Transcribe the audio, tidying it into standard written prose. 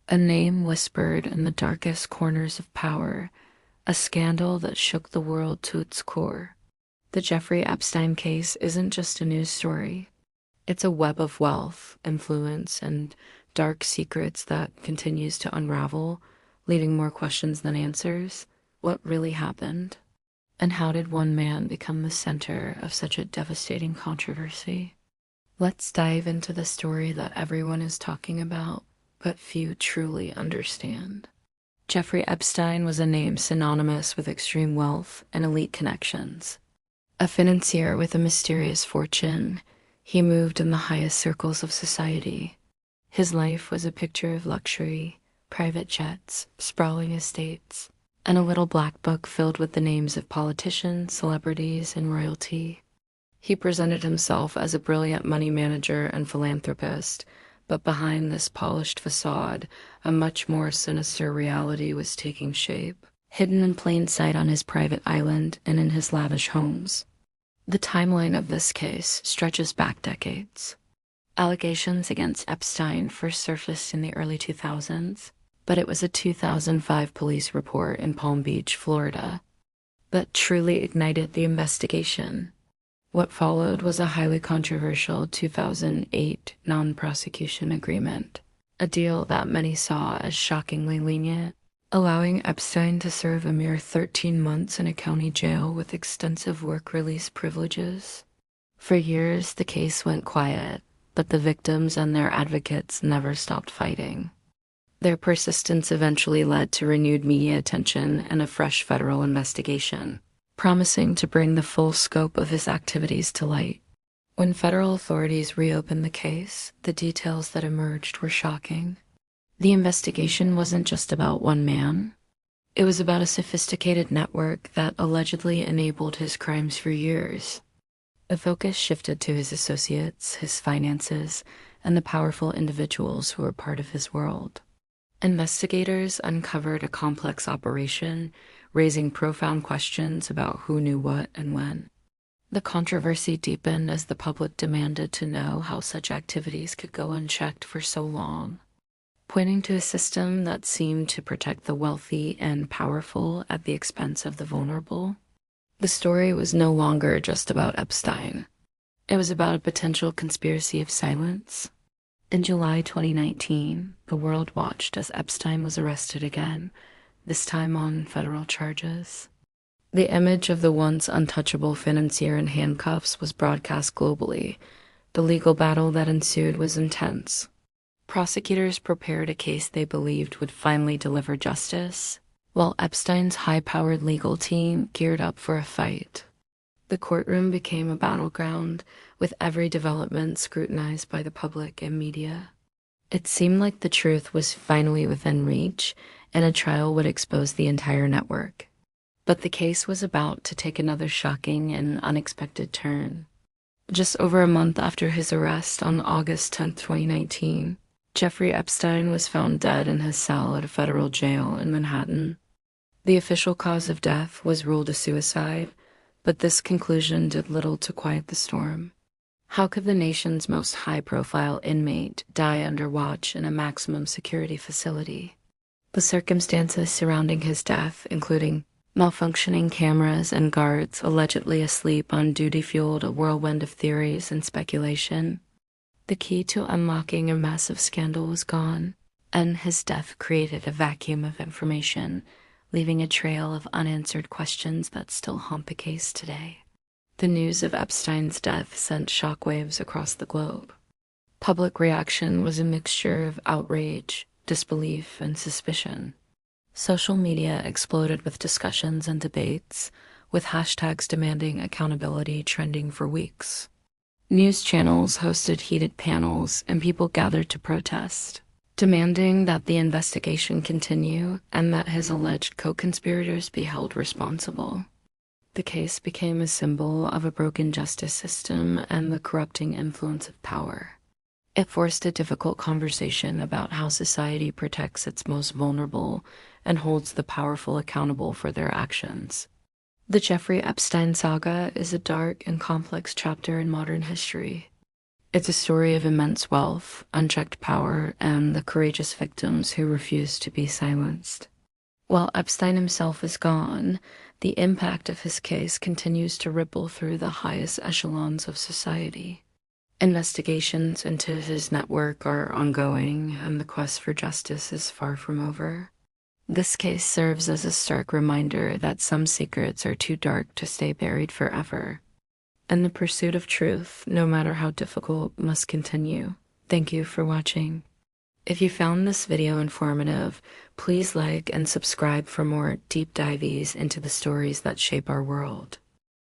A name whispered in the darkest corners of power, a scandal that shook the world to its core. The Jeffrey Epstein case isn't just a news story. It's a web of wealth, influence, and dark secrets that continues to unravel, leaving more questions than answers. What really happened? And how did one man become the center of such a devastating controversy? Let's dive into the story that everyone is talking about, but few truly understand. Jeffrey Epstein was a name synonymous with extreme wealth and elite connections. A financier with a mysterious fortune, he moved in the highest circles of society. His life was a picture of luxury, private jets, sprawling estates, and a little black book filled with the names of politicians, celebrities, and royalty. He presented himself as a brilliant money manager and philanthropist, but behind this polished facade, a much more sinister reality was taking shape, hidden in plain sight on his private island and in his lavish homes. The timeline of this case stretches back decades. Allegations against Epstein first surfaced in the early 2000s, but it was a 2005 police report in Palm Beach, Florida, that truly ignited the investigation. What followed was a highly controversial 2008 non-prosecution agreement, a deal that many saw as shockingly lenient, allowing Epstein to serve a mere 13 months in a county jail with extensive work release privileges. For years, the case went quiet, but the victims and their advocates never stopped fighting. Their persistence eventually led to renewed media attention and a fresh federal investigation, promising to bring the full scope of his activities to light. When federal authorities reopened the case, the details that emerged were shocking. The investigation wasn't just about one man. It was about a sophisticated network that allegedly enabled his crimes for years. The focus shifted to his associates, his finances, and the powerful individuals who were part of his world. Investigators uncovered a complex operation, raising profound questions about who knew what and when. The controversy deepened as the public demanded to know how such activities could go unchecked for so long, pointing to a system that seemed to protect the wealthy and powerful at the expense of the vulnerable. The story was no longer just about Epstein. It was about a potential conspiracy of silence. In July 2019, the world watched as Epstein was arrested again, this time on federal charges. The image of the once untouchable financier in handcuffs was broadcast globally. The legal battle that ensued was intense. Prosecutors prepared a case they believed would finally deliver justice, while Epstein's high-powered legal team geared up for a fight. The courtroom became a battleground, with every development scrutinized by the public and media. It seemed like the truth was finally within reach, and a trial would expose the entire network. But the case was about to take another shocking and unexpected turn. Just over a month after his arrest on August 10, 2019, Jeffrey Epstein was found dead in his cell at a federal jail in Manhattan. The official cause of death was ruled a suicide, but this conclusion did little to quiet the storm. How could the nation's most high-profile inmate die under watch in a maximum security facility? The circumstances surrounding his death, including malfunctioning cameras and guards allegedly asleep on duty, fueled a whirlwind of theories and speculation. The key to unlocking a massive scandal was gone, and his death created a vacuum of information, leaving a trail of unanswered questions that still haunt the case today. The news of Epstein's death sent shockwaves across the globe. Public reaction was a mixture of outrage, disbelief, and suspicion. Social media exploded with discussions and debates, with hashtags demanding accountability trending for weeks. News channels hosted heated panels, and people gathered to protest, demanding that the investigation continue and that his alleged co-conspirators be held responsible. The case became a symbol of a broken justice system and the corrupting influence of power. It forced a difficult conversation about how society protects its most vulnerable and holds the powerful accountable for their actions. The Jeffrey Epstein saga is a dark and complex chapter in modern history. It's a story of immense wealth, unchecked power, and the courageous victims who refuse to be silenced. While Epstein himself is gone, the impact of his case continues to ripple through the highest echelons of society. Investigations into his network are ongoing, and the quest for justice is far from over. This case serves as a stark reminder that some secrets are too dark to stay buried forever, and the pursuit of truth, no matter how difficult, must continue. Thank you for watching. If you found this video informative, please like and subscribe for more deep dives into the stories that shape our world.